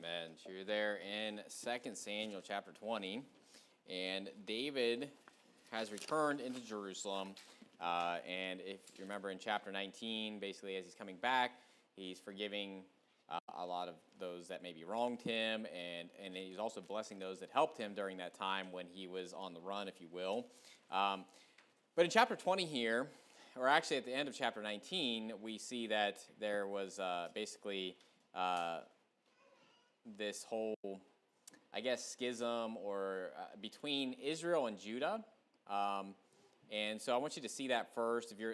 Amen. So you're there in 2 Samuel chapter 20, and David has returned into Jerusalem. And if you remember in chapter 19, basically as he's coming back, he's forgiving a lot of those that maybe wronged him, and he's also blessing those that helped him during that time when he was on the run, if you will. But in chapter 20 here, or actually at the end of chapter 19, we see that there was basically this whole, I guess, schism or between Israel and Judah. And so I want you to see that first. If you're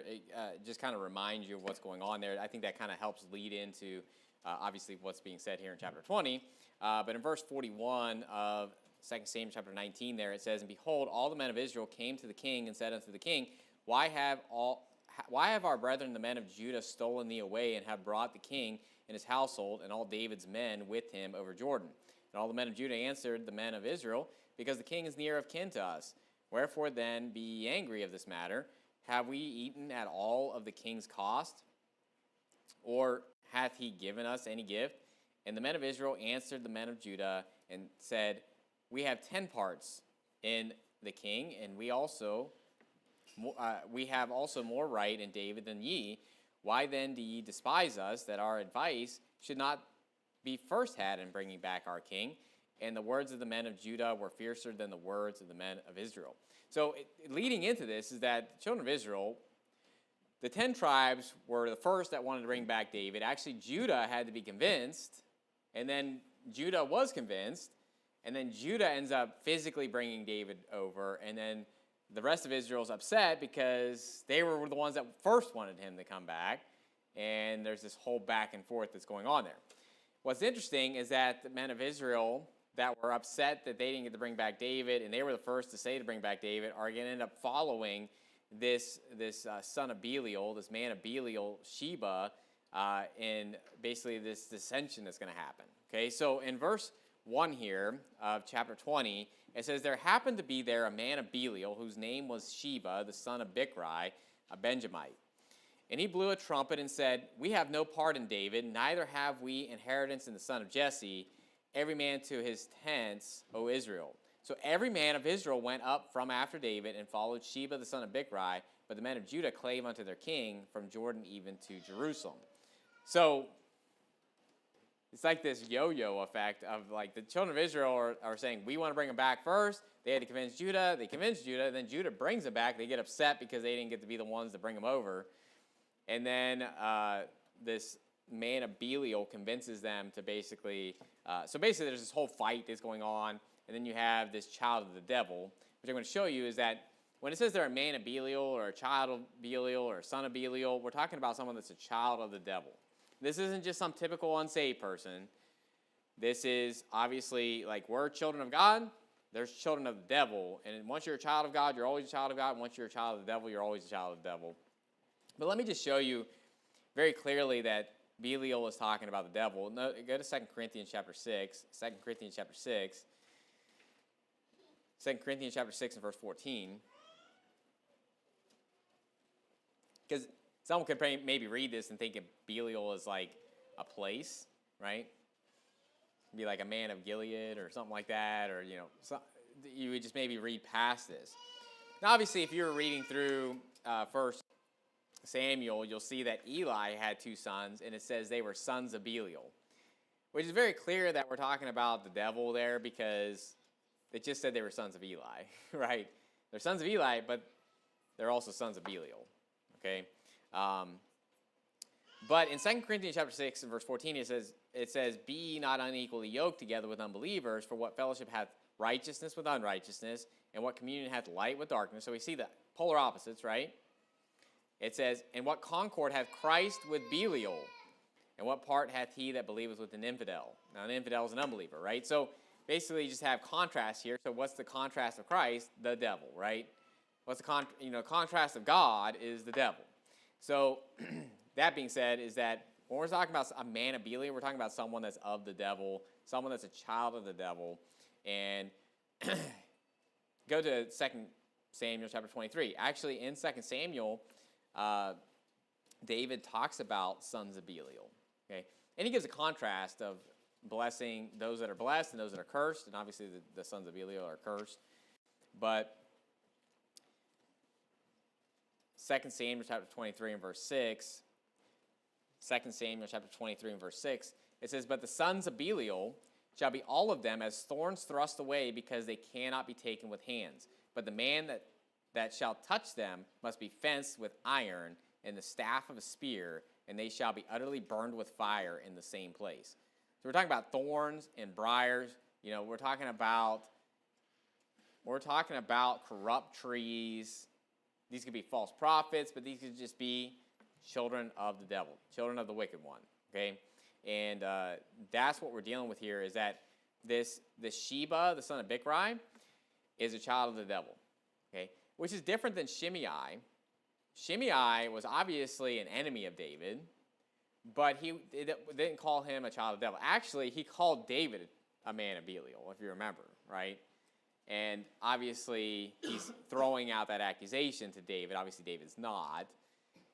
just kind of remind you of what's going on there. I think that kind of helps lead into obviously what's being said here in chapter 20. But in verse 41 of 2 Samuel chapter 19 there, it says, "And behold, all the men of Israel came to the king and said unto the king, Why have our brethren the men of Judah stolen thee away, and have brought the king and his household and all David's men with him over Jordan? And all the men of Judah answered the men of Israel, Because the king is near of kin to us. Wherefore then be ye angry of this matter? Have we eaten at all of the king's cost? Or hath he given us any gift? And the men of Israel answered the men of Judah and said, We have 10 parts in the king, and we have also more right in David than ye. Why then do ye despise us, that our advice should not be first had in bringing back our king? And the words of the men of Judah were fiercer than the words of the men of Israel." So leading into this is that the children of Israel, the 10 tribes were the first that wanted to bring back David. Actually, Judah had to be convinced, and then Judah was convinced, and then Judah ends up physically bringing David over, and then the rest of Israel's upset because they were the ones that first wanted him to come back, and there's this whole back and forth that's going on there. What's interesting is that the men of Israel that were upset that they didn't get to bring back David, and they were the first to say to bring back David, are going to end up following this son of Belial, this man of Belial, Sheba, in basically this dissension that's going to happen. Okay, so in verse 1 here of chapter 20, it says, "There happened to be there a man of Belial, whose name was Sheba, the son of Bichri, a Benjamite. And he blew a trumpet and said, We have no part in David, neither have we inheritance in the son of Jesse, every man to his tents, O Israel. So every man of Israel went up from after David and followed Sheba the son of Bichri, but the men of Judah clave unto their king from Jordan even to Jerusalem." So it's like this yo-yo effect of like the children of Israel are saying, we want to bring them back first. They had to convince Judah. They convinced Judah. Then Judah brings them back. They get upset because they didn't get to be the ones to bring them over. And then this man of Belial convinces them to basically, so basically there's this whole fight that's going on. And then you have this child of the devil, which I'm going to show you is that when it says they're a man of Belial or a child of Belial or a son of Belial, we're talking about someone that's a child of the devil. This isn't just some typical unsaved person. This is obviously like we're children of God, there's children of the devil. And once you're a child of God, you're always a child of God. And once you're a child of the devil, you're always a child of the devil. But let me just show you very clearly that Belial is talking about the devil. No, go to 2 Corinthians chapter 6. 2 Corinthians chapter 6. 2 Corinthians chapter 6 and verse 14. Because someone could maybe read this and think of Belial as like a place, right? Be like a man of Gilead or something like that, or you would just maybe read past this. Now, obviously, if you're reading through 1 Samuel, you'll see that Eli had 2 sons, and it says they were sons of Belial, which is very clear that we're talking about the devil there because it just said they were sons of Eli, right? They're sons of Eli, but they're also sons of Belial, okay? But in 2 Corinthians chapter 6 and verse 14, it says, "Be ye not unequally yoked together with unbelievers, for what fellowship hath righteousness with unrighteousness, and what communion hath light with darkness?" So we see the polar opposites, right? It says, "And what concord hath Christ with Belial? And what part hath he that believeth with an infidel?" Now, an infidel is an unbeliever, right? So basically, you just have contrast here. So what's the contrast of Christ? The devil, right? What's the contrast of God is the devil. So that being said, is that when we're talking about a man of Belial, we're talking about someone that's of the devil, someone that's a child of the devil. And go to 2 Samuel chapter 23. Actually, in 2 Samuel, David talks about sons of Belial. Okay, and he gives a contrast of blessing those that are blessed and those that are cursed, and obviously the sons of Belial are cursed. But 2 Samuel chapter 23 and verse 6, 2 Samuel chapter 23 and verse 6, it says, "But the sons of Belial shall be all of them as thorns thrust away, because they cannot be taken with hands. But the man that shall touch them must be fenced with iron and the staff of a spear, and they shall be utterly burned with fire in the same place." So we're talking about thorns and briars. We're talking about corrupt trees. These could be false prophets, but these could just be children of the devil, children of the wicked one. Okay, and that's what we're dealing with here. Is that this Sheba, the son of Bichri, is a child of the devil. Okay, which is different than Shimei. Shimei was obviously an enemy of David, but he didn't call him a child of the devil. Actually, he called David a man of Belial, if you remember, right? And obviously, he's throwing out that accusation to David. Obviously, David's not.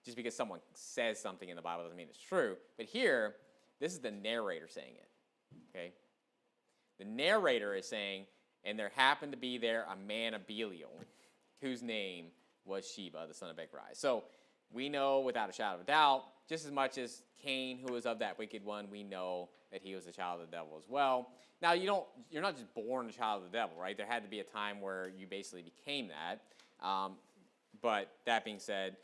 Just because someone says something in the Bible doesn't mean it's true. But here, this is the narrator saying it, okay? The narrator is saying, "And there happened to be there a man of Belial, whose name was Sheba, the son of Bichri." So we know without a shadow of a doubt, just as much as Cain, who was of that wicked one, we know that he was a child of the devil as well. Now, you're not just born a child of the devil, right? There had to be a time where you basically became that. But that being said,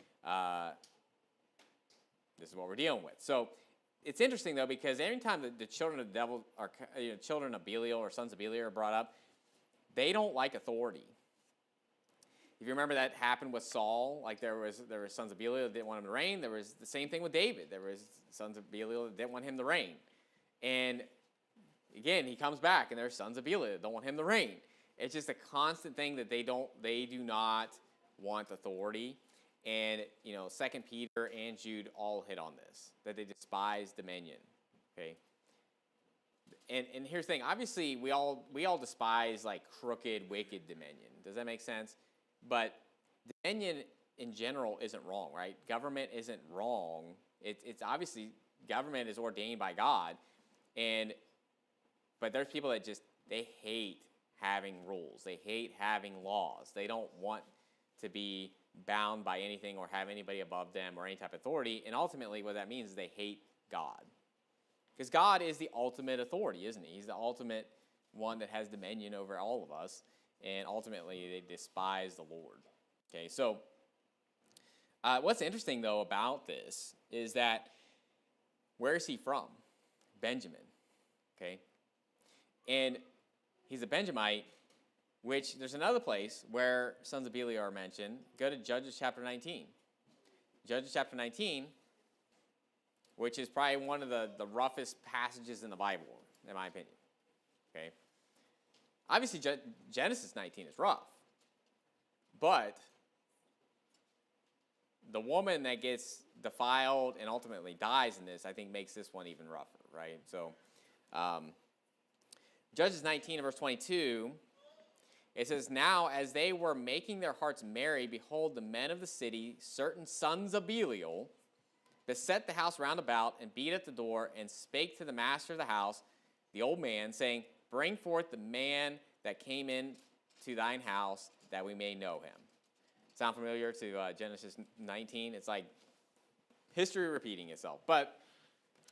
this is what we're dealing with. So it's interesting, though, because every time the children of the devil are, children of Belial or sons of Belial are brought up, they don't like authority. If you remember, that happened with Saul. Like there were sons of Belial that didn't want him to reign. There was the same thing with David. There was sons of Belial that didn't want him to reign. And again, he comes back, and there's sons of Belial that don't want him to reign. It's just a constant thing that they do not want authority. And 2 Peter and Jude all hit on this, that they despise dominion. Okay. And here's the thing. Obviously, we all despise like crooked, wicked dominion. Does that make sense? But dominion in general isn't wrong, right? Government isn't wrong. It's obviously government is ordained by God, but there's people that they hate having rules. They hate having laws. They don't want to be bound by anything or have anybody above them or any type of authority. And ultimately, what that means is they hate God, because God is the ultimate authority, isn't he? He's the ultimate one that has dominion over all of us. And ultimately, they despise the Lord. Okay, so what's interesting, though, about this is that where is he from? Benjamin. Okay, and he's a Benjamite, which there's another place where sons of Belial are mentioned. Go to Judges chapter 19. Judges chapter 19, which is probably one of the roughest passages in the Bible, in my opinion. Okay. Obviously, Genesis 19 is rough, but the woman that gets defiled and ultimately dies in this, I think, makes this one even rougher, right? So, Judges 19 verse 22, it says, "Now as they were making their hearts merry, behold, the men of the city, certain sons of Belial, beset the house round about and beat at the door and spake to the master of the house, the old man, saying, Bring forth the man that came in to thine house, that we may know him." Sound familiar to Genesis 19? It's like history repeating itself. But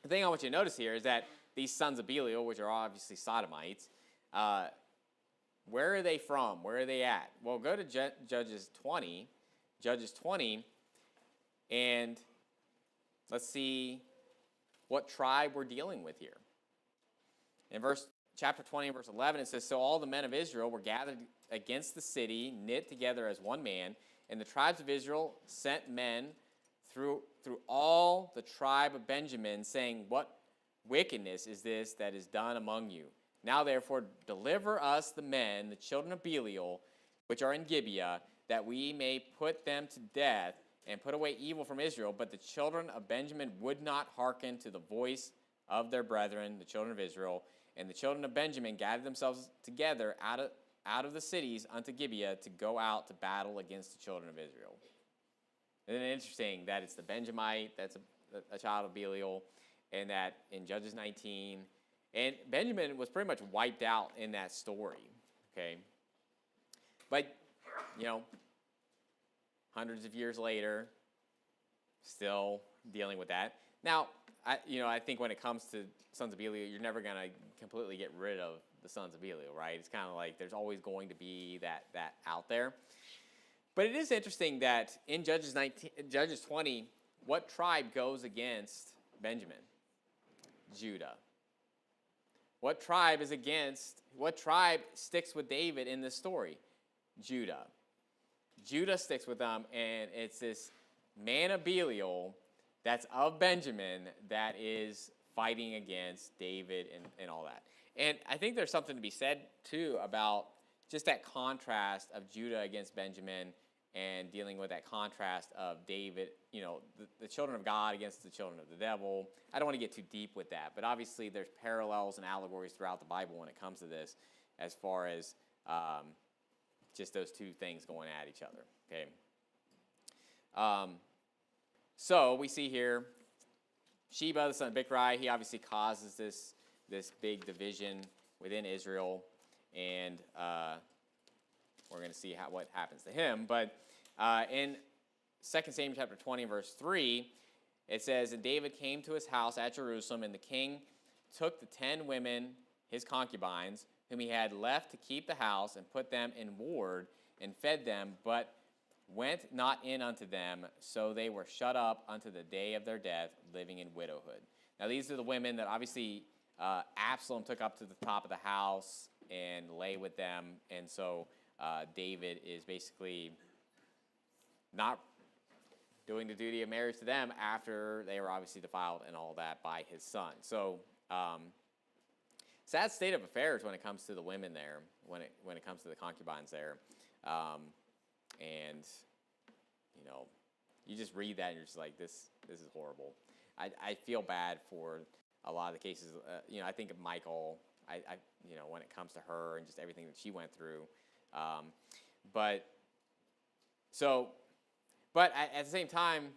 the thing I want you to notice here is that these sons of Belial, which are obviously Sodomites, where are they from? Where are they at? Well, go to Judges 20. Judges 20, and let's see what tribe we're dealing with here. In chapter 20, verse 11, it says, "So all the men of Israel were gathered against the city, knit together as one man, and the tribes of Israel sent men through all the tribe of Benjamin, saying, What wickedness is this that is done among you? Now therefore deliver us the men, the children of Belial, which are in Gibeah, that we may put them to death and put away evil from Israel. But the children of Benjamin would not hearken to the voice of their brethren, the children of Israel. And the children of Benjamin gathered themselves together out of the cities unto Gibeah to go out to battle against the children of Israel." Isn't it interesting that it's the Benjamite that's a child of Belial, and that in Judges 19, And Benjamin was pretty much wiped out in that story, okay? But, hundreds of years later, still dealing with that. Now, I think when it comes to sons of Belial, you're never going to completely get rid of the sons of Belial, right? It's kind of like there's always going to be that out there. But it is interesting that in Judges 20, what tribe goes against Benjamin? Judah. What tribe sticks with David in this story? Judah. Judah sticks with them, and it's this man of Belial that's of Benjamin that is fighting against David and all that. And I think there's something to be said, too, about just that contrast of Judah against Benjamin and dealing with that contrast of David, the children of God against the children of the devil. I don't want to get too deep with that, but obviously there's parallels and allegories throughout the Bible when it comes to this as far as just those two things going at each other, okay? So we see here Sheba, the son of Bichri, he obviously causes this big division within Israel, and we're going to see what happens to him. But in 2 Samuel chapter 20, verse 3, it says, "And David came to his house at Jerusalem, and the king took the 10 women, his concubines, whom he had left to keep the house, and put them in ward, and fed them, but went not in unto them, so they were shut up unto the day of their death, living in widowhood." Now these are the women that obviously Absalom took up to the top of the house and lay with them, and so David is basically not doing the duty of marriage to them after they were obviously defiled and all that by his son. So sad state of affairs when it comes to the women there, when it comes to the concubines there. And you just read that and you're just like, this is horrible. I feel bad for a lot of the cases. I think of Michael. When it comes to her and just everything that she went through. But at the same time,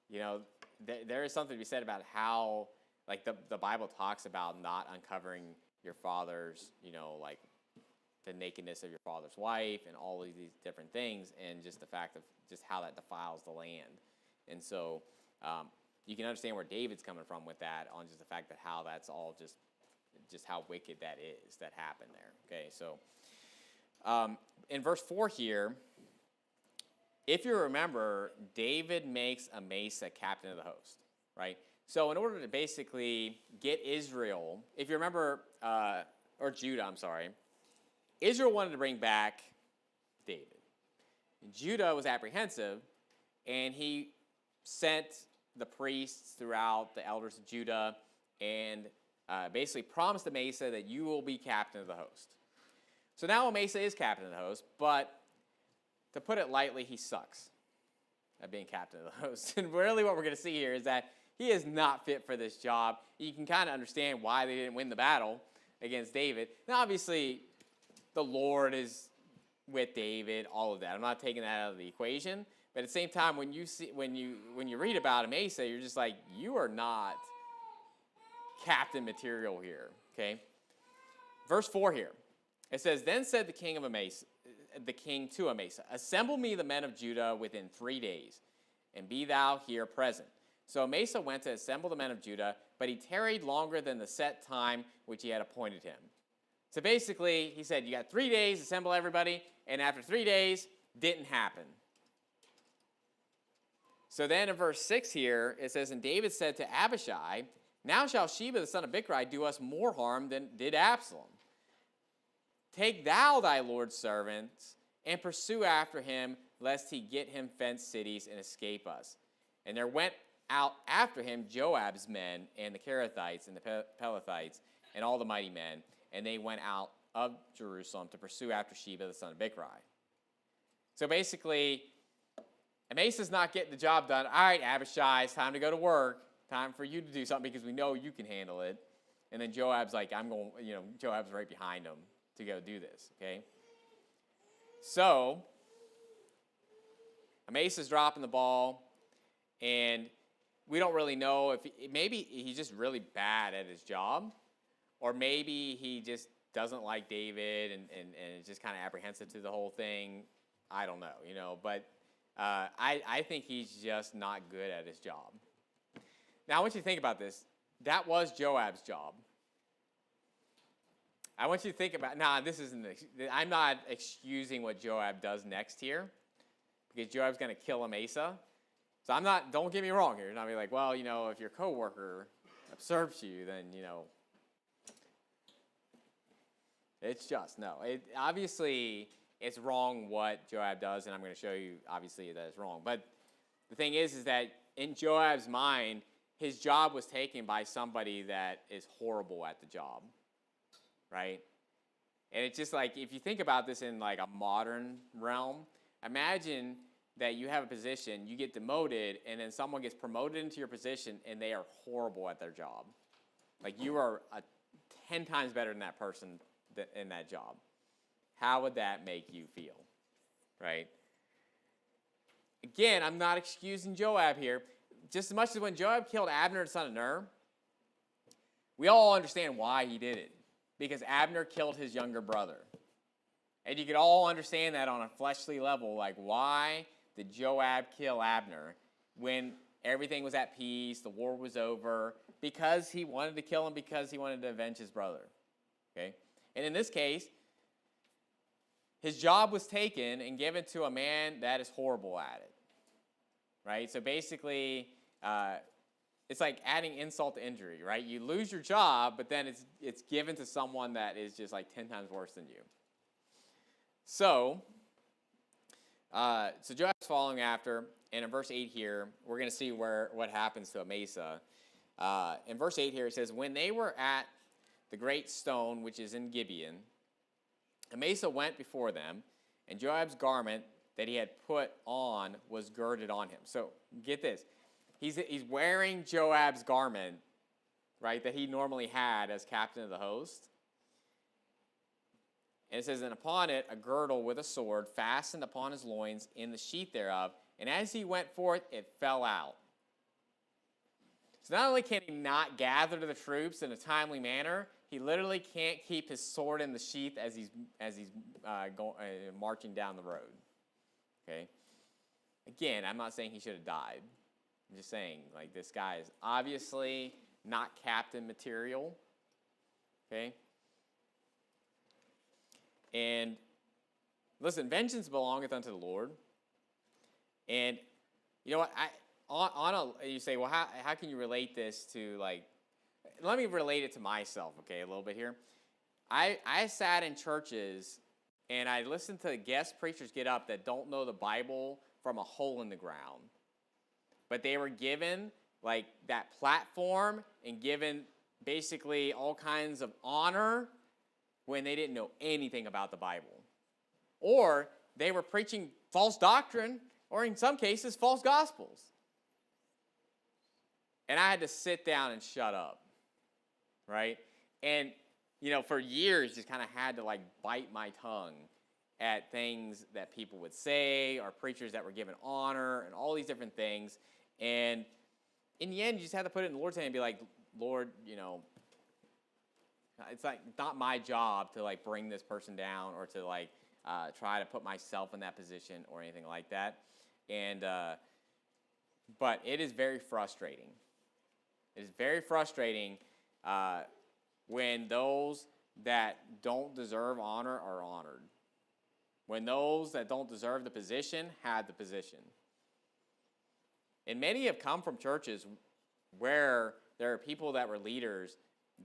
there is something to be said about how, like, the Bible talks about not uncovering your father's, like the nakedness of your father's wife and all of these different things, and just the fact of just how that defiles the land. And so you can understand where David's coming from with that, on just the fact that how that's all just how wicked that is, that happened there. Okay, so in verse 4 here, if you remember, David makes Amasa captain of the host, right? So in order to basically get Israel, if you remember, or Judah, I'm sorry, Israel wanted to bring back David. Judah was apprehensive, and he sent the priests throughout, the elders of Judah, and basically promised Amasa that you will be captain of the host. So now Amasa is captain of the host, but to put it lightly, he sucks at being captain of the host. And really what we're going to see here is that he is not fit for this job. You can kind of understand why they didn't win the battle against David. Now, obviously, the Lord is with David, all of that. I'm not taking that out of the equation. But at the same time, when you read about Amasa, you're just like, you are not captain material here, okay? Verse 4 here. It says, "Then said the king to Amasa, assemble me the men of Judah within 3 days, and be thou here present. So Amasa went to assemble the men of Judah, but he tarried longer than the set time which he had appointed him." So basically, he said, you got 3 days, assemble everybody, and after 3 days, didn't happen. So then in verse 6 here, it says, "And David said to Abishai, now shall Sheba the son of Bichri do us more harm than did Absalom. Take thou thy Lord's servants, and pursue after him, lest he get him fenced cities and escape us. And there went out after him Joab's men, and the Kerethites, and the Pelethites, and all the mighty men, and they went out of Jerusalem to pursue after Sheba the son of Bichri." So basically, Amasa's not getting the job done. All right, Abishai, it's time to go to work. Time for you to do something because we know you can handle it. And then Joab's like, Joab's right behind him to go do this, okay? So, Amasa's dropping the ball, and we don't really know if maybe he's just really bad at his job, or maybe he just doesn't like David and is just kind of apprehensive to the whole thing. I don't know, but I think he's just not good at his job. Now, I want you to think about this. That was Joab's job. I want you to think about, I'm not excusing what Joab does next here, because Joab's going to kill Amasa. So don't get me wrong here. You're not be like, well, if your coworker usurps you, then, it's just, no. Obviously, it's wrong what Joab does, and I'm going to show you, obviously, that it's wrong. But the thing is that in Joab's mind, his job was taken by somebody that is horrible at the job, right? And it's just like, if you think about this in like a modern realm, imagine that you have a position, you get demoted, and then someone gets promoted into your position, and they are horrible at their job. Like, you are 10 times better than that person in that job. How would that make you feel, right? Again, I'm not excusing Joab here. Just as much as when Joab killed Abner, the son of Ner, we all understand why he did it. Because Abner killed his younger brother. And you could all understand that on a fleshly level, like, why did Joab kill Abner when everything was at peace, the war was over? Because he wanted to kill him, because he wanted to avenge his brother. Okay? And in this case, his job was taken and given to a man that is horrible at it. Right? So basically, it's like adding insult to injury, right? You lose your job, but then it's given to someone that is just like 10 times worse than you. So Joab's following after, and in verse 8 here, we're going to see what happens to Amasa. In verse 8 here, it says, when they were at the great stone, which is in Gibeon, Amasa went before them, and Joab's garment that he had put on was girded on him. So get this. He's wearing Joab's garment, right, that he normally had as captain of the host. And it says, and upon it a girdle with a sword fastened upon his loins in the sheath thereof. And as he went forth, it fell out. So not only can he not gather to the troops in a timely manner, he literally can't keep his sword in the sheath as he's marching down the road. Okay. Again, I'm not saying he should have died. I'm just saying, like, this guy is obviously not captain material. Okay. And listen, vengeance belongeth unto the Lord. And you know what? You say, well, how can you relate this to, like, let me relate it to myself, okay, a little bit here. I sat in churches and I listened to guest preachers get up that don't know the Bible from a hole in the ground. But they were given, like, that platform and given basically all kinds of honor when they didn't know anything about the Bible. Or they were preaching false doctrine, or in some cases, false gospels. And I had to sit down and shut up, right? And, for years, just kind of had to, like, bite my tongue at things that people would say, or preachers that were given honor, and all these different things. And in the end, you just have to put it in the Lord's hand and be like, Lord, it's like not my job to, like, bring this person down or to, like, try to put myself in that position or anything like that. And but it is very frustrating. It is very frustrating when those that don't deserve honor are honored. When those that don't deserve the position have the position. And many have come from churches where there are people that were leaders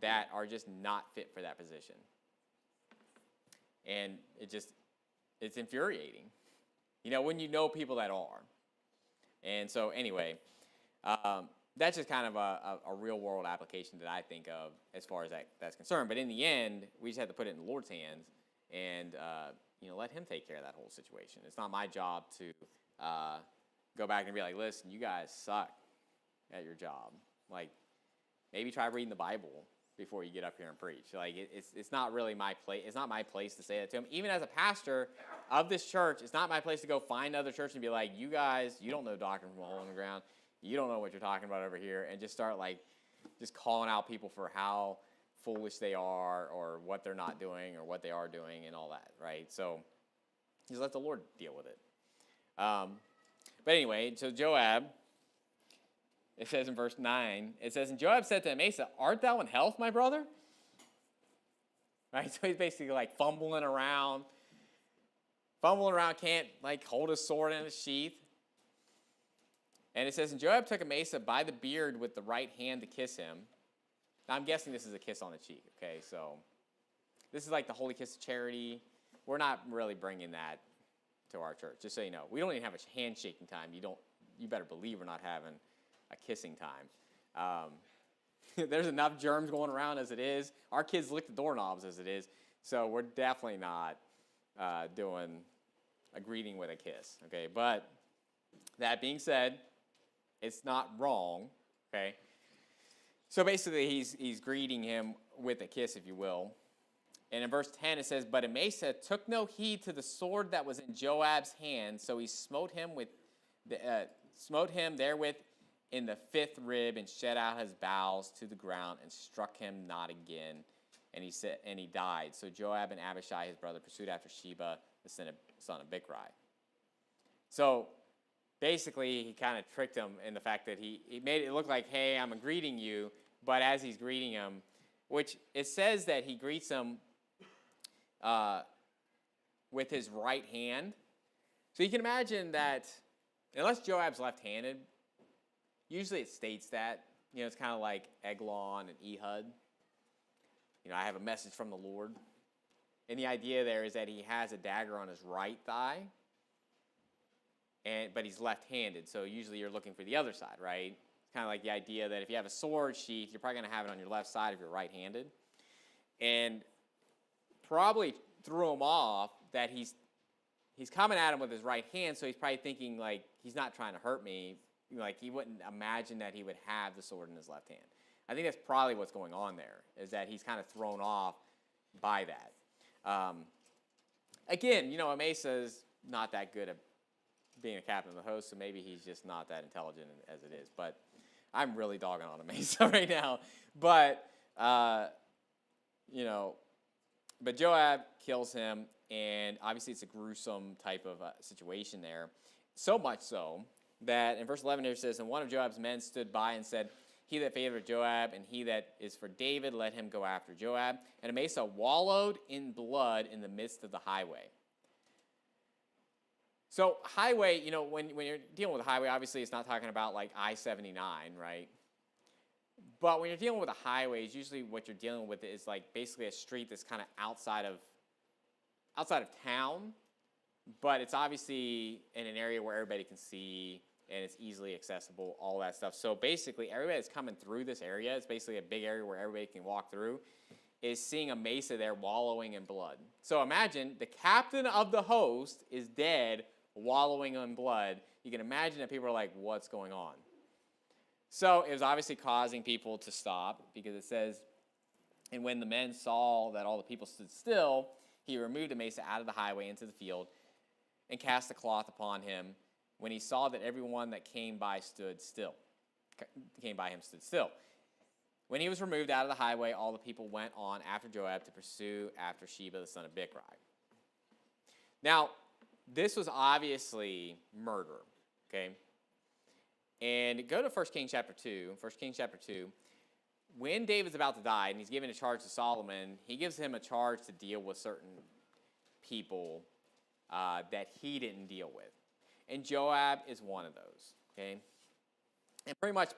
that are just not fit for that position. And it's infuriating. When you know people that are. And so anyway, that's just kind of a real world application that I think of as far as that's concerned. But in the end, we just have to put it in the Lord's hands and let him take care of that whole situation. It's not my job to go back and be like, listen, you guys suck at your job. Like, maybe try reading the Bible before you get up here and preach. Like, it's not really my place. It's not my place to say that to him. Even as a pastor of this church, it's not my place to go find other church and be like, you guys, you don't know doctrine from a hole in the ground. you don't know what you're talking about over here, and just start just calling out people for how foolish they are or what they're not doing or what they are doing and all that, right? So just let the Lord deal with it. But anyway, so Joab, it says in verse 9, it says, and Joab said to Amasa, art thou in health, my brother? Right, so he's basically fumbling around, can't hold his sword in his sheath. And it says, and Joab took Amasa by the beard with the right hand to kiss him. Now, I'm guessing this is a kiss on the cheek, okay? So this is the holy kiss of charity. We're not really bringing that to our church, just so you know. We don't even have a handshaking time. You better believe we're not having a kissing time. There's enough germs going around as it is. Our kids lick the doorknobs as it is. So we're definitely not doing a greeting with a kiss, okay? But that being said, it's not wrong, okay? So basically, he's greeting him with a kiss, if you will. And in verse 10, it says, but Amasa took no heed to the sword that was in Joab's hand, so he smote him therewith in the fifth rib, and shed out his bowels to the ground, and struck him not again. And he died. So Joab and Abishai, his brother, pursued after Sheba, the son of Bichri. So basically, he kind of tricked him in the fact that he made it look like, hey, I'm greeting you. But as he's greeting him, which it says that he greets him with his right hand. So you can imagine that unless Joab's left-handed, usually it states that. It's kind of like Eglon and Ehud. I have a message from the Lord. And the idea there is that he has a dagger on his right thigh, but he's left-handed, so usually you're looking for the other side, right? It's kind of like the idea that if you have a sword sheath, you're probably going to have it on your left side if you're right-handed. And probably threw him off that he's coming at him with his right hand, so he's probably thinking, he's not trying to hurt me. He wouldn't imagine that he would have the sword in his left hand. I think that's probably what's going on there, is that he's kind of thrown off by that. Again, Amasa's not that good at being a captain of the host, so maybe he's just not that intelligent as it is. But I'm really dogging on Amasa right now. But, but Joab kills him, and obviously it's a gruesome type of situation there. So much so that in verse 11 here it says, and one of Joab's men stood by and said, he that favored Joab and he that is for David, let him go after Joab. And Amasa wallowed in blood in the midst of the highway. So highway, when you're dealing with a highway, obviously it's not talking about I-79, right? But when you're dealing with a highway, usually what you're dealing with is basically a street that's kind of outside of town, but it's obviously in an area where everybody can see and it's easily accessible, all that stuff. So basically, everybody that's coming through this area, it's basically a big area where everybody can walk through, is seeing Amasa there wallowing in blood. So imagine the captain of the host is dead, wallowing in blood. You can imagine that people are like, what's going on? So it was obviously causing people to stop, because it says, and when the men saw that all the people stood still, he removed Amasa out of the highway into the field and cast a cloth upon him. When he saw that everyone that came by him stood still. When he was removed out of the highway, all the people went on after Joab to pursue after Sheba, the son of Bichri. Now, this was obviously murder, okay? And go to 1 Kings chapter 2. 1 Kings chapter 2. When David's about to die and he's given a charge to Solomon, he gives him a charge to deal with certain people that he didn't deal with. And Joab is one of those, okay? And pretty much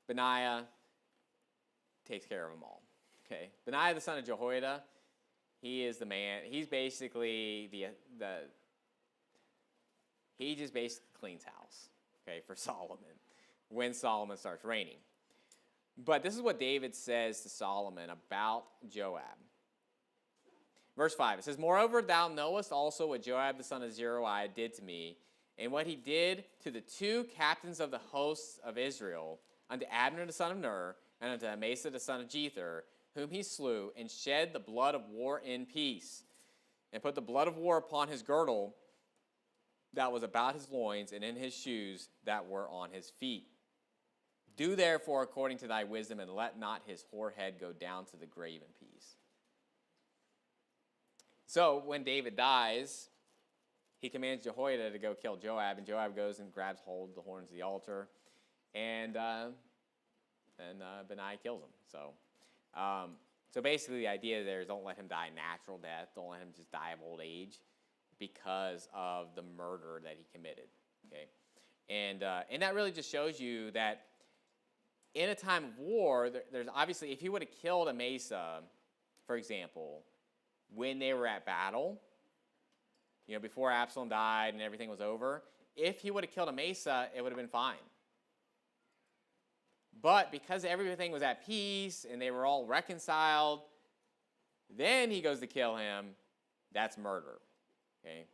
Benaiah takes care of them all, okay? Benaiah, the son of Jehoiada, he is the man. He's basically he just basically cleans house, okay, for Solomon when Solomon starts reigning. But this is what David says to Solomon about Joab. Verse 5, it says, moreover, thou knowest also what Joab the son of Zeruiah did to me, and what he did to the two captains of the hosts of Israel, unto Abner the son of Ner, and unto Amasa the son of Jether, whom he slew, and shed the blood of war in peace, and put the blood of war upon his girdle that was about his loins, and in his shoes that were on his feet. Do therefore according to thy wisdom, and let not his hoar head go down to the grave in peace. So when David dies, he commands Jehoiada to go kill Joab, and Joab goes and grabs hold of the horns of the altar, and Benaiah kills him. So basically the idea there is don't let him die a natural death. Don't let him just die of old age because of the murder that he committed. Okay, and that really just shows you that in a time of war, there's obviously, if he would have killed Amasa, for example, when they were at battle, before Absalom died and everything was over, if he would have killed Amasa, it would have been fine. But because everything was at peace and they were all reconciled, then he goes to kill him. That's murder. Okay?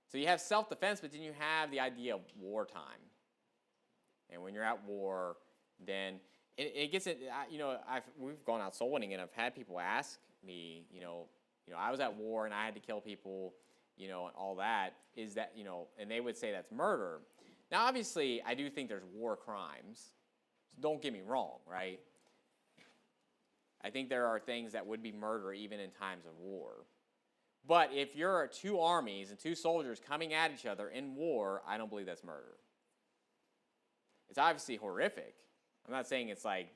So you have self-defense, but then you have the idea of wartime. And when you're at war, then it gets it. We've gone out soul winning, and I've had people ask me, I was at war and I had to kill people, and all that. Is that, and they would say that's murder. Now, obviously, I do think there's war crimes. So don't get me wrong, right? I think there are things that would be murder even in times of war. But if you're two armies and two soldiers coming at each other in war, I don't believe that's murder. It's obviously horrific. I'm not saying it's like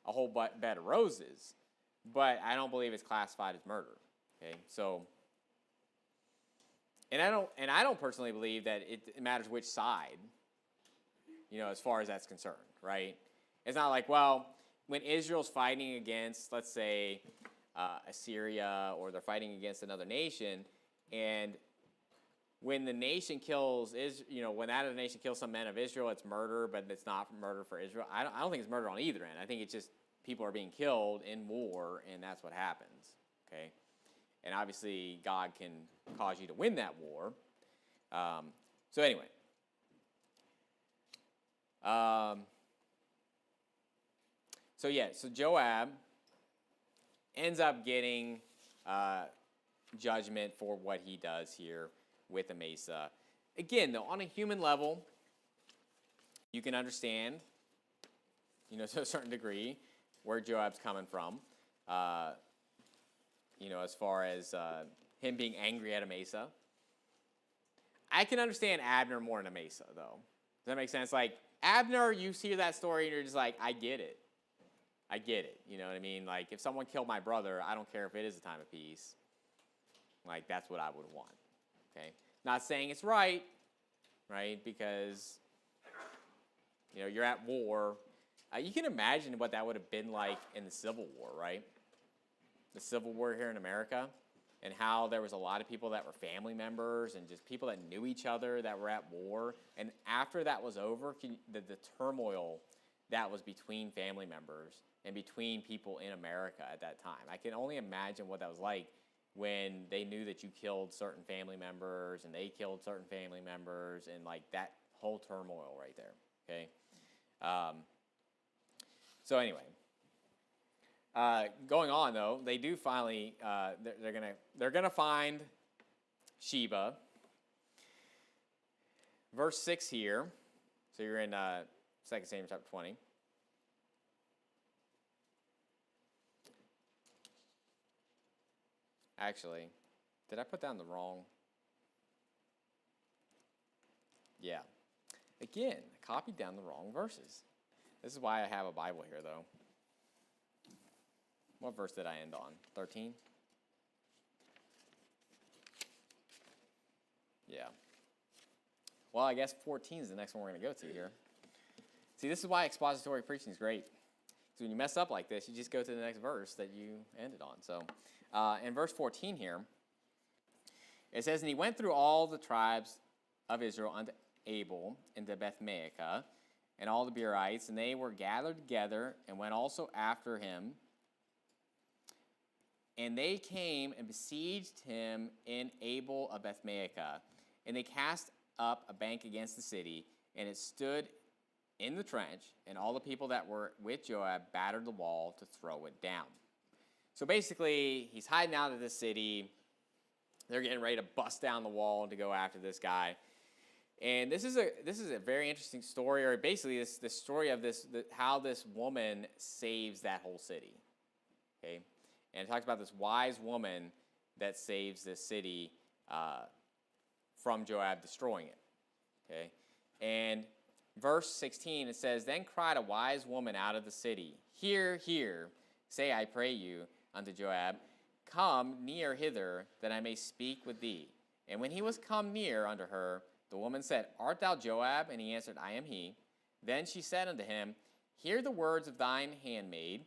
a whole bed of roses, but I don't believe it's classified as murder. Okay, so, and I don't personally believe that it matters which side, as far as that's concerned, right? It's not like, well, when Israel's fighting against, let's say, Assyria, or they're fighting against another nation, and when the nation kills when that other nation kills some men of Israel, it's murder, but it's not murder for Israel. I don't think it's murder on either end. I think it's just people are being killed in war, and that's what happens. Okay, and obviously God can cause you to win that war. So anyway, so Joab ends up getting judgment for what he does here with Amasa. Again, though, on a human level, you can understand, to a certain degree, where Joab's coming from. As far as him being angry at Amasa. I can understand Abner more than Amasa, though. Does that make sense? Like, Abner, you hear that story and you're just like, I get it. I get it. You know what I mean? Like, if someone killed my brother, I don't care if it is a time of peace. Like, that's what I would want. Okay? Not saying it's right? Because, you're at war. You can imagine what that would have been like in the Civil War, right? The Civil War here in America, and how there was a lot of people that were family members and just people that knew each other that were at war. And after that was over, the turmoil that was between family members and between people in America at that time. I can only imagine what that was like when they knew that you killed certain family members and they killed certain family members, and like that whole turmoil right there. Okay. So anyway, going on though, they do finally they're gonna find Sheba. Verse 6 here. So you're in 2 Samuel chapter 20. Actually, did I put down the wrong? Yeah. Again, I copied down the wrong verses. This is why I have a Bible here, though. What verse did I end on? 13? Yeah. Well, I guess 14 is the next one we're going to go to here. See, this is why expository preaching is great. So when you mess up like this, you just go to the next verse that you ended on. So in verse 14 here, it says, "And he went through all the tribes of Israel unto Abel into Beth-maacah, and all the Berites, and they were gathered together and went also after him. And they came and besieged him in Abel of Beth-maacah. And they cast up a bank against the city, and it stood in the trench, and all the people that were with Joab battered the wall to throw it down." So basically, he's hiding out of this city. They're getting ready to bust down the wall to go after this guy. And this is a very interesting story, or basically this story of how this woman saves that whole city. Okay, and it talks about this wise woman that saves this city from Joab destroying it. Okay, and verse 16 it says, "Then cried a wise woman out of the city, Hear, hear, say I pray you unto Joab, Come near hither, that I may speak with thee. And when he was come near unto her, the woman said, Art thou Joab? And he answered, I am he. Then she said unto him, Hear the words of thine handmaid.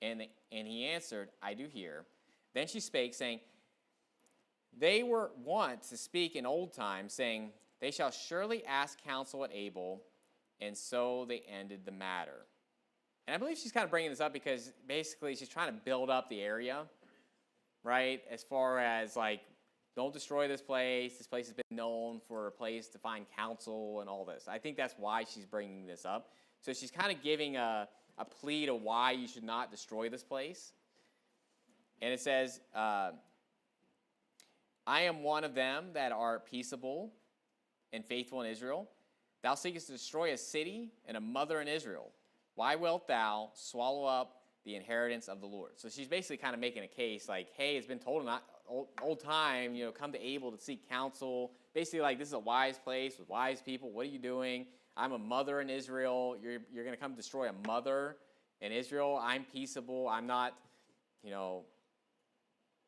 And he answered, I do hear. Then she spake, saying, They were wont to speak in old times, saying, They shall surely ask counsel at Abel. And so they ended the matter." And I believe she's kind of bringing this up because basically she's trying to build up the area, right? As far as like, don't destroy this place. This place has been known for a place to find counsel and all this. I think that's why she's bringing this up. So she's kind of giving a plea to why you should not destroy this place. And it says, I am one of them that are peaceable and faithful in Israel. Thou seekest to destroy a city and a mother in Israel. Why wilt thou swallow up the inheritance of the Lord? So she's basically kind of making a case like, hey, it's been told in old time, come to Abel to seek counsel. Basically like, this is a wise place with wise people. What are you doing? I'm a mother in Israel. You're going to come destroy a mother in Israel. I'm peaceable. I'm not,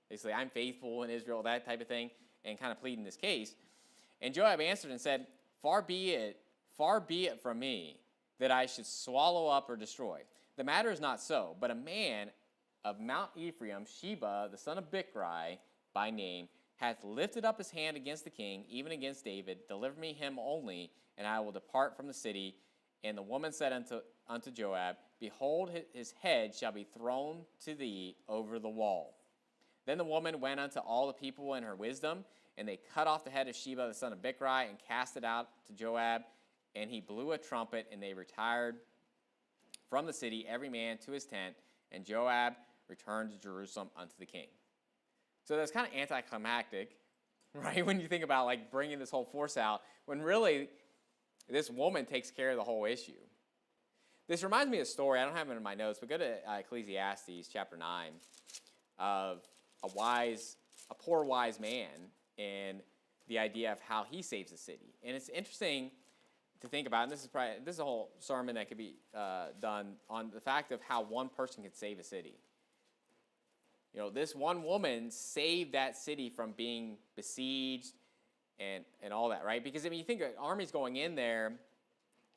basically I'm faithful in Israel, that type of thing, and kind of pleading this case. And Joab answered and said, Far be it from me that I should swallow up or destroy. The matter is not so, but a man of Mount Ephraim, Sheba, the son of Bichri, by name, hath lifted up his hand against the king, even against David. Deliver me him only, and I will depart from the city. And the woman said unto Joab, Behold, his head shall be thrown to thee over the wall. Then the woman went unto all the people in her wisdom, and they cut off the head of Sheba, the son of Bichri, and cast it out to Joab. And he blew a trumpet, and they retired from the city, every man to his tent. And Joab returned to Jerusalem unto the king. So that's kind of anticlimactic, right? When you think about like bringing this whole force out, when really this woman takes care of the whole issue. This reminds me of a story. I don't have it in my notes, but go to Ecclesiastes chapter 9 of a poor wise man and the idea of how he saves the city. And it's interesting to think about, and this is a whole sermon that could be done on the fact of how one person could save a city. This one woman saved that city from being besieged and all that, right? Because, you think armies going in there,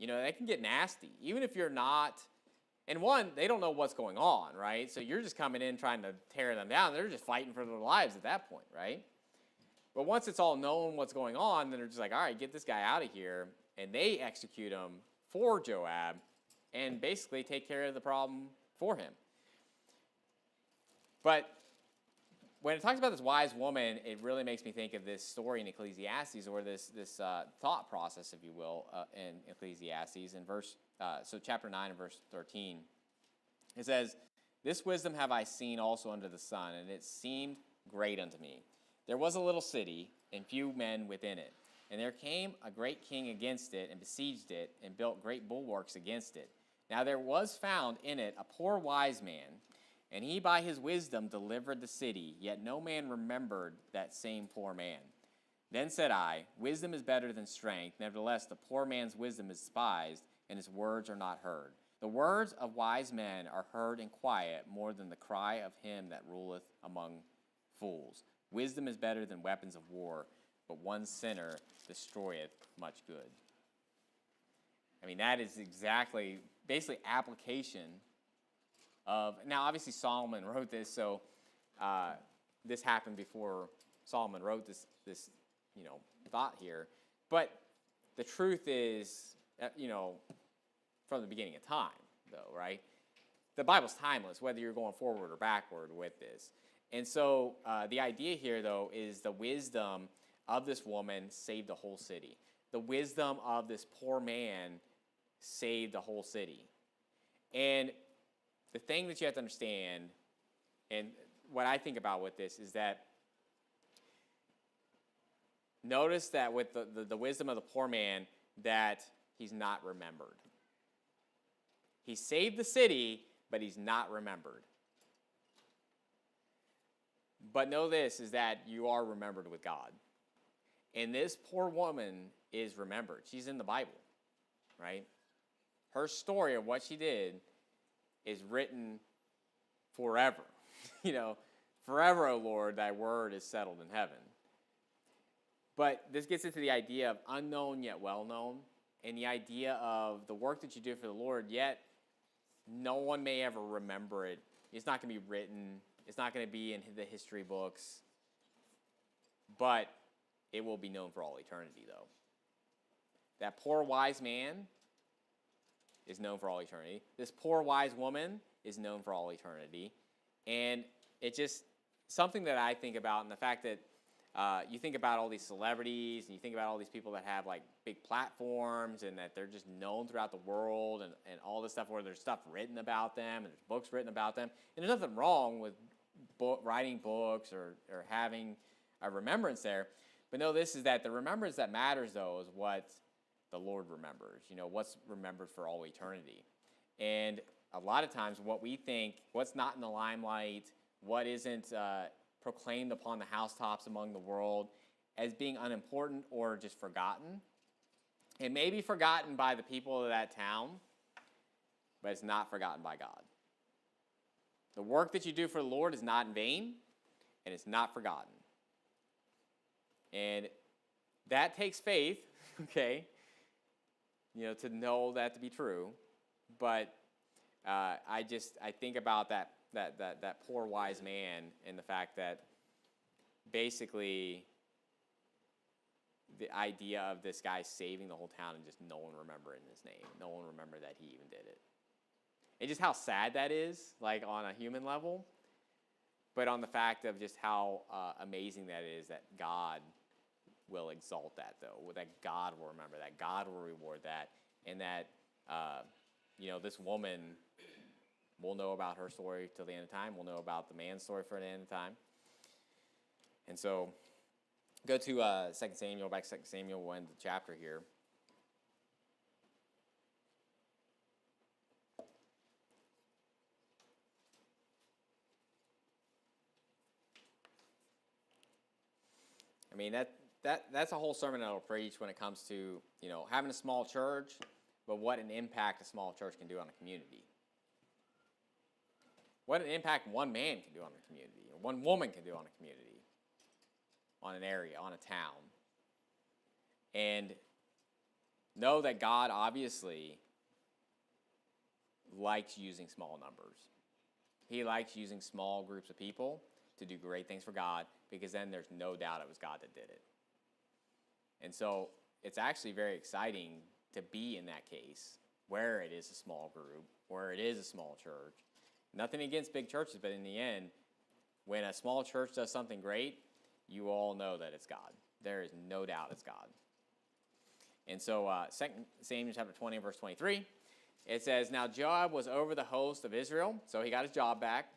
they can get nasty. Even if you're not, and one, they don't know what's going on, right? So you're just coming in trying to tear them down. They're just fighting for their lives at that point, right? But once it's all known what's going on, then they're just like, all right, get this guy out of here. And they execute him for Joab and basically take care of the problem for him. But when it talks about this wise woman, it really makes me think of this story in Ecclesiastes, or this thought process, if you will, in Ecclesiastes. In chapter 9 and verse 13, it says, This wisdom have I seen also under the sun, and it seemed great unto me. There was a little city, and few men within it. And there came a great king against it, and besieged it, and built great bulwarks against it. Now there was found in it a poor wise man, and he by his wisdom delivered the city, yet no man remembered that same poor man. Then said I, Wisdom is better than strength. Nevertheless, the poor man's wisdom is despised, and his words are not heard. The words of wise men are heard in quiet, more than the cry of him that ruleth among fools. Wisdom is better than weapons of war, but one sinner destroyeth much good. That is exactly, basically application of, now obviously Solomon wrote this, so this happened before Solomon wrote this thought here. But the truth is, from the beginning of time, though, right? The Bible's timeless, whether you're going forward or backward with this. And so the idea here, though, is the wisdom of this woman saved the whole city. The wisdom of this poor man saved the whole city. And the thing that you have to understand, and what I think about with this, is that notice that with the wisdom of the poor man, that he's not remembered. He saved the city, but he's not remembered. But know this, is that you are remembered with God. And this poor woman is remembered. She's in the Bible, right? Her story of what she did is written forever. Forever, O Lord, thy word is settled in heaven. But this gets into the idea of unknown yet well-known, and the idea of the work that you do for the Lord, yet no one may ever remember it. It's not going to be written. It's not going to be in the history books. But it will be known for all eternity, though. That poor wise man is known for all eternity. This poor wise woman is known for all eternity. And it's just something that I think about, and the fact that you think about all these celebrities, and you think about all these people that have like big platforms, and that they're just known throughout the world, and all this stuff where there's stuff written about them, and there's books written about them. And there's nothing wrong with writing books or having a remembrance there. But know this, is that the remembrance that matters, though, is what the Lord remembers. What's remembered for all eternity. And a lot of times what we think, what's not in the limelight, what isn't proclaimed upon the housetops among the world as being unimportant or just forgotten. It may be forgotten by the people of that town, but it's not forgotten by God. The work that you do for the Lord is not in vain, and it's not forgotten. And that takes faith, okay, to know that to be true. But I think about that poor wise man, and the fact that basically the idea of this guy saving the whole town and just no one remembering his name. No one remembered that he even did it. And just how sad that is, like on a human level, but on the fact of just how amazing that is, that God will exalt that, though, that God will remember that, God will reward that, and that, this woman, we'll know about her story till the end of time. We'll know about the man's story for the end of time. And so, go to 2 Samuel, back to 2 Samuel, we'll end the chapter here. I mean, that's a whole sermon I'll preach when it comes to, having a small church, but what an impact a small church can do on a community. What an impact one man can do on a community, or one woman can do on a community, on an area, on a town. And know that God obviously likes using small numbers. He likes using small groups of people to do great things for God, because then there's no doubt it was God that did it. And so it's actually very exciting to be in that case, where it is a small group, where it is a small church. Nothing against big churches, but in the end, when a small church does something great, you all know that it's God. There is no doubt it's God. And so 2 Samuel chapter 20, verse 23, it says, "Now Joab was over the host of Israel," so he got his job back.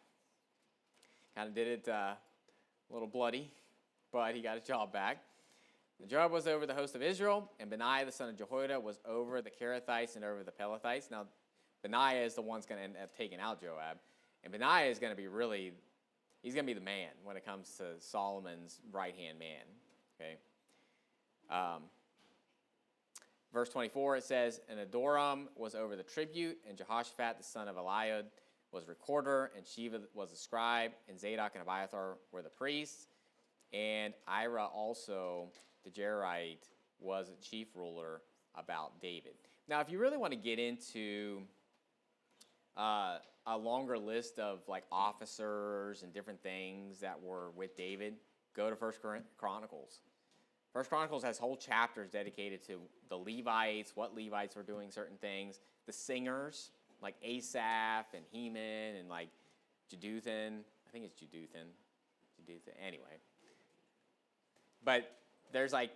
Kind of did it a little bloody, but he got his job back. Joab was over the host of Israel, and Benaiah the son of Jehoiada was over the Kerethites and over the Pelethites. Now, Benaiah is the one that's going to end up taking out Joab. And Benaiah is going to be he's going to be the man when it comes to Solomon's right-hand man. Okay. Verse 24, it says, "And Adoram was over the tribute, and Jehoshaphat the son of Eliud was recorder, and Sheba was the scribe, and Zadok and Abiathar were the priests, and Ira also, the Jerahite, was a chief ruler about David." Now, if you really want to get into a longer list of like officers and different things that were with David, go to 1 Chronicles. 1 Chronicles has whole chapters dedicated to the Levites, what Levites were doing certain things, the singers, like Asaph and Heman and like Jeduthun. I think it's Jeduthun. Anyway. But there's like,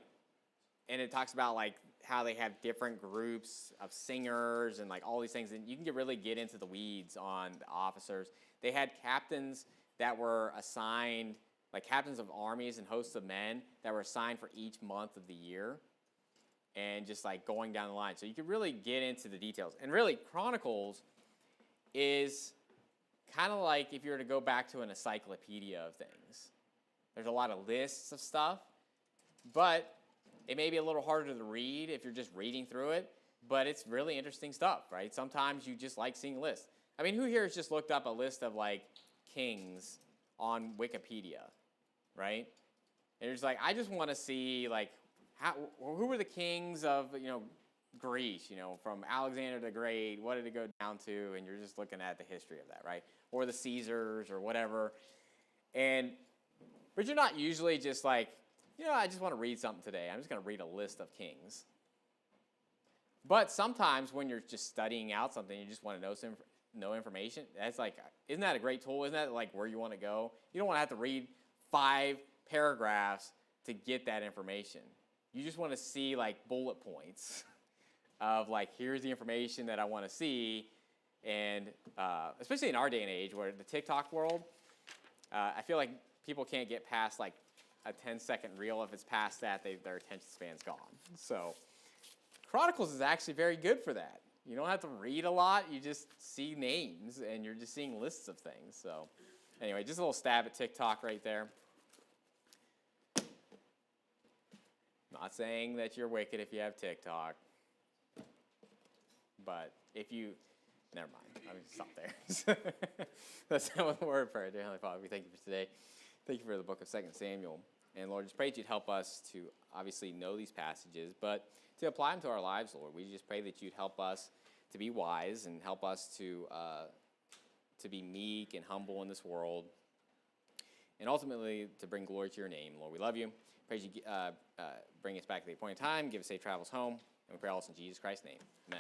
and it talks about like how they have different groups of singers and like all these things. And you can really get into the weeds on the officers. They had captains that were assigned like captains of armies and hosts of men that were assigned for each month of the year, and just like going down the line. So you could really get into the details. And really, Chronicles is kind of like if you were to go back to an encyclopedia of things. There's a lot of lists of stuff, but it may be a little harder to read if you're just reading through it, but it's really interesting stuff, right? Sometimes you just like seeing lists. I mean, who here has just looked up a list of like kings on Wikipedia, right? And you're just like, I just want to see like who were the kings of, Greece, from Alexander the Great, what did it go down to? And you're just looking at the history of that, right? Or the Caesars or whatever. But you're not usually just like, I just want to read something today. I'm just going to read a list of kings. But sometimes when you're just studying out something, you just want to know information. That's like, isn't that a great tool? Isn't that like where you want to go? You don't want to have to read 5 paragraphs to get that information. You just want to see like bullet points of like, here's the information that I want to see. And especially in our day and age where the TikTok world, I feel like people can't get past like a 10-second reel. If it's past that, their attention span's gone. So Chronicles is actually very good for that. You don't have to read a lot. You just see names, and you're just seeing lists of things. So anyway, just a little stab at TikTok right there. Not saying that you're wicked if you have TikTok. But if you... Never mind. I mean, stop there. That's not what the word of prayer. Dear Heavenly Father, we thank you for today. Thank you for the book of 2 Samuel. And Lord, just pray that you'd help us to obviously know these passages, but to apply them to our lives, Lord. We just pray that you'd help us to be wise and help us to be meek and humble in this world, and ultimately to bring glory to your name, Lord. We love you. Pray you bring us back at the appointed time, give us safe travels home, and we pray all this in Jesus Christ's name. Amen.